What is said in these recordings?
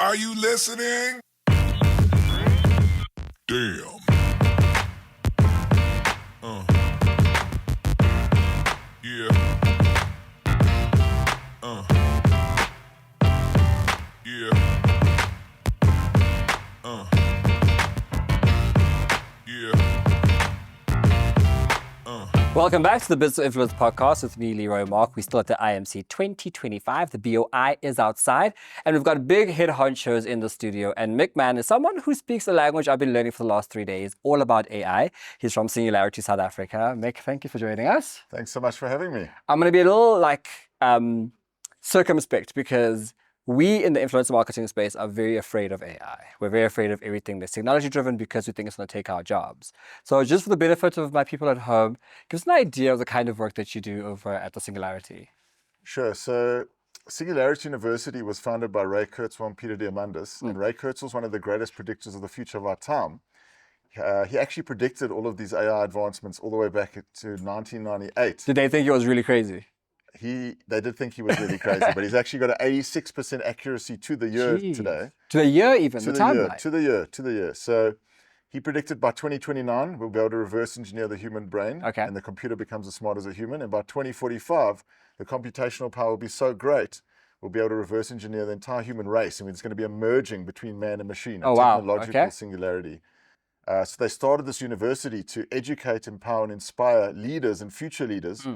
Are you listening? Damn. Yeah. Yeah. Yeah. Welcome back to the Business Influence Podcast with me, Leroy Mark. We're still at the IMC 2025. The BOI is outside, and we've got big head honchos in the studio. And Mic Mann is someone who speaks a language I've been learning for the last 3 days, all about AI. He's from Singularity, South Africa. Mic, thank you for joining us. Thanks so much for having me. I'm going to be a little circumspect because we in the influencer marketing space are very afraid of AI. We're very afraid of everything that's technology driven because we think it's going to take our jobs. So just for the benefit of my people at home, give us an idea of the kind of work that you do over at the Singularity. Sure. So Singularity University was founded by Ray Kurzweil and Peter Diamandis. And Ray Kurzweil is one of the greatest predictors of the future of our time. He actually predicted all of these AI advancements all the way back to 1998. Did they think it was really crazy? They did think he was really crazy, but he's actually got an 86% accuracy to the year today. To the year even, To the the year, timeline. to the year. So he predicted by 2029, we'll be able to reverse engineer the human brain, Okay. and the computer becomes as smart as a human. And by 2045, the computational power will be so great, we'll be able to reverse engineer the entire human race. I mean, it's going to be a merging between man and machine, a Oh, wow. technological Okay. singularity. So they started this university to educate, empower, and inspire leaders and future leaders.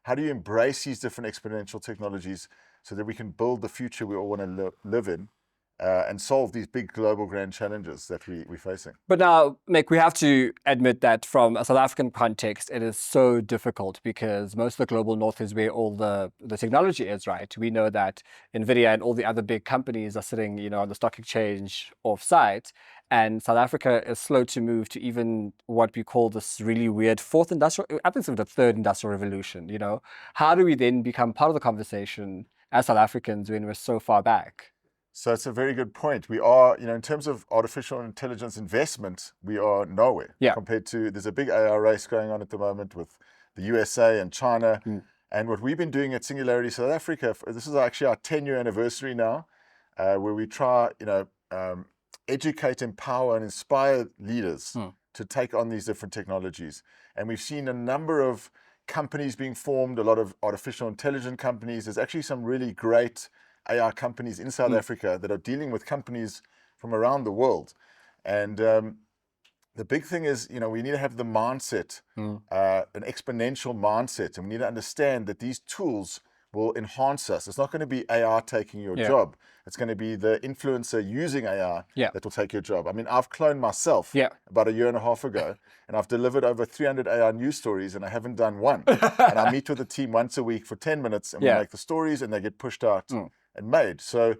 How do you embrace these different exponential technologies so that we can build the future we all want to live in and solve these big global grand challenges that we're facing? But now, Mick, we have to admit that from a South African context, it is so difficult because most of the global north is where all the technology is, right? We know that NVIDIA and all the other big companies are sitting, on the stock exchange off-site, and South Africa is slow to move to even what we call this really weird I think it's the third industrial revolution, How do we then become part of the conversation as South Africans when we're so far back? So it's a very good point. We are, in terms of artificial intelligence investment, we are nowhere compared to, there's a big AI race going on at the moment with the USA and China. And what we've been doing at Singularity South Africa, this is actually our 10-year anniversary now, where we try, educate, empower, and inspire leaders to take on these different technologies. And we've seen a number of companies being formed, a lot of artificial intelligence companies. There's actually some really great AI companies in South Africa that are dealing with companies from around the world. And the big thing is, we need to have the mindset, an exponential mindset, and we need to understand that these tools will enhance us. It's not going to be AI taking your job. It's going to be the influencer using AI that will take your job. I mean, I've cloned myself about a year and a half ago, and I've delivered over 300 AI news stories, and I haven't done one. And I meet with the team once a week for 10 minutes, and we make the stories, and they get pushed out and made. So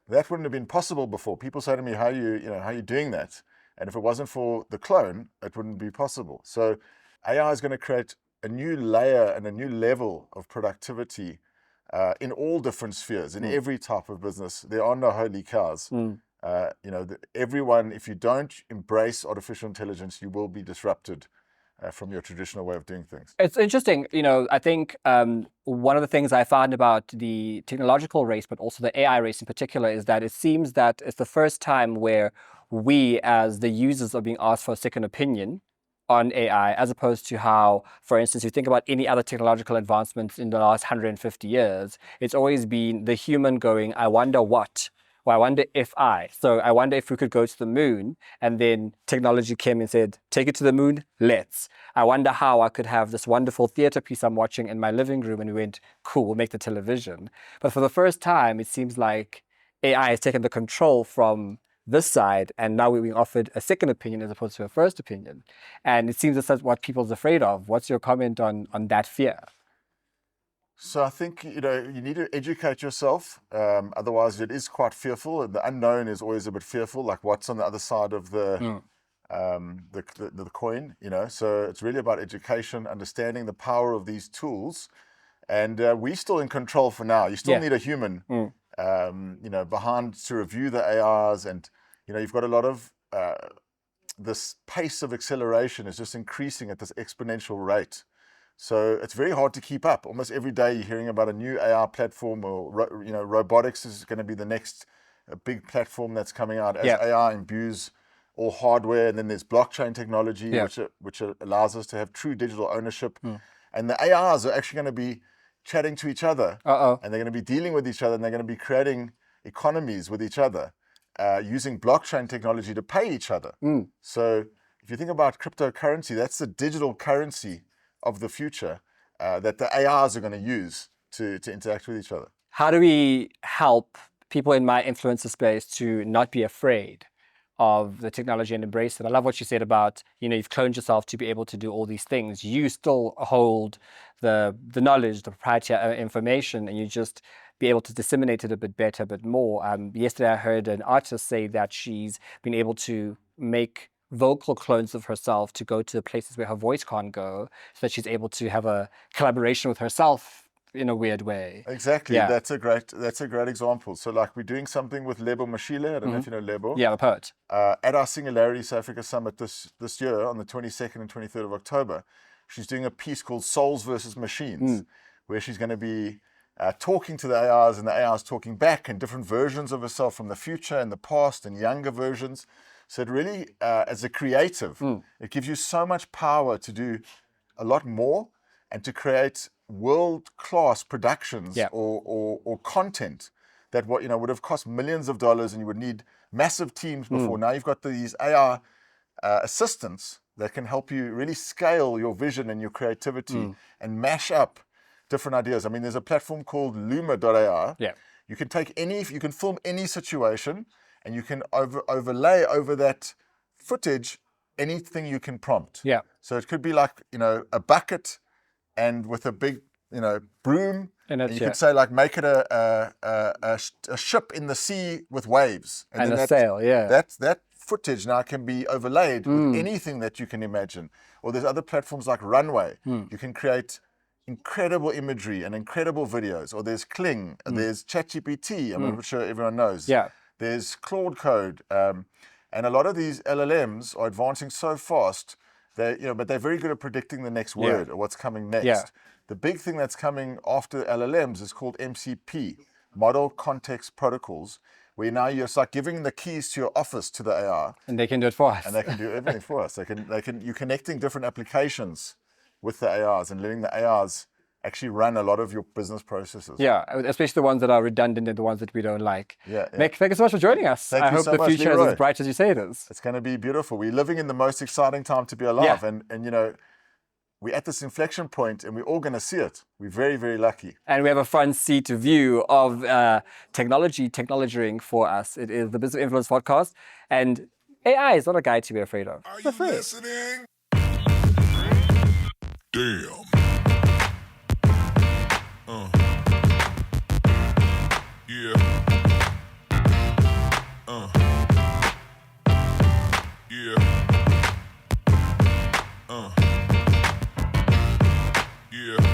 that wouldn't have been possible before. People say to me, how are you doing that? And if it wasn't for the clone, it wouldn't be possible. So AI is going to create a new layer and a new level of productivity in all different spheres, in every type of business. There are no holy cows. Everyone, if you don't embrace artificial intelligence, you will be disrupted from your traditional way of doing things. It's interesting, I think one of the things I found about the technological race, but also the AI race in particular, is that it seems that it's the first time where we as the users are being asked for a second opinion on AI, as opposed to how, for instance, you think about any other technological advancements in the last 150 years, it's always been the human going, I wonder what, or I wonder if so I wonder if we could go to the moon, and then technology came and said, take it to the moon, let's. I wonder how I could have this wonderful theater piece I'm watching in my living room, and we went, cool, we'll make the television. But for the first time, it seems like AI has taken the control from this side, and now we're being offered a second opinion as opposed to a first opinion. And it seems that's what people's afraid of. What's your comment on that fear? So I think, you need to educate yourself. Otherwise, it is quite fearful. And the unknown is always a bit fearful, like what's on the other side of the coin, So it's really about education, understanding the power of these tools. And we're still in control for now. You still need a human behind to review the AIs, and you've got a lot of this pace of acceleration is just increasing at this exponential rate. So it's very hard to keep up. Almost every day you're hearing about a new AI platform, or robotics is going to be the next a big platform that's coming out as Yeah. AI imbues all hardware, and then there's blockchain technology, Yeah. which allows us to have true digital ownership. And the ARs are actually going to be chatting to each other, and they're going to be dealing with each other, and they're going to be creating economies with each other using blockchain technology to pay each other. So if you think about cryptocurrency, that's the digital currency of the future that the ARs are going to use to interact with each other. How do we help people in my influencer space to not be afraid of the technology and embrace it? I love what you said about, you've cloned yourself to be able to do all these things. You still hold the knowledge, the proprietary information, and you just be able to disseminate it a bit better, a bit more. Yesterday, I heard an artist say that she's been able to make vocal clones of herself to go to places where her voice can't go, so that she's able to have a collaboration with herself in a weird way. Exactly. Yeah. That's a great example. So like we're doing something with Lebo Mashile. I don't know if you know Lebo. Yeah, the poet. At our Singularity South Africa Summit this year on the 22nd and 23rd of October, she's doing a piece called Souls versus Machines, where she's going to be talking to the ARs, and the ARs talking back, and different versions of herself from the future and the past and younger versions. So it really, as a creative, it gives you so much power to do a lot more and to create world-class productions or content that would have cost millions of dollars, and you would need massive teams before. Now you've got these AR assistants that can help you really scale your vision and your creativity and mash up different ideas. I mean, there's a platform called Luma.ai. Yeah. You can you can film any situation, and you can overlay over that footage anything you can prompt. Yeah. So it could be like, a bucket and with a big, broom, and you could say like, make it a ship in the sea with waves, And then a sail. Yeah. that footage now can be overlaid with anything that you can imagine. Or there's other platforms like Runway. You can create incredible imagery and incredible videos. Or there's Kling, there's ChatGPT, I'm sure everyone knows. Yeah. There's Claude Code, and a lot of these LLMs are advancing so fast. But they're very good at predicting the next word or what's coming next. Yeah. The big thing that's coming after LLMs is called MCP, Model Context Protocols, where now you're like giving the keys to your office to the AR, And they can do it for us. and they can do everything for us. You're connecting different applications with the ARs and letting the ARs actually run a lot of your business processes. Yeah, especially the ones that are redundant and the ones that we don't like. Yeah. Thank you so much for joining us. Thank I you hope so the much, future is Leroy. as bright as you say it is. It's going to be beautiful. We're living in the most exciting time to be alive. Yeah. And we're at this inflection point, and we're all going to see it. We're very, very lucky. And we have a front seat view of technologying for us. It is the Business Influence podcast. And AI is not a guide to be afraid of. Are It's you afraid. listening? Damn. Yeah. Yeah. Yeah.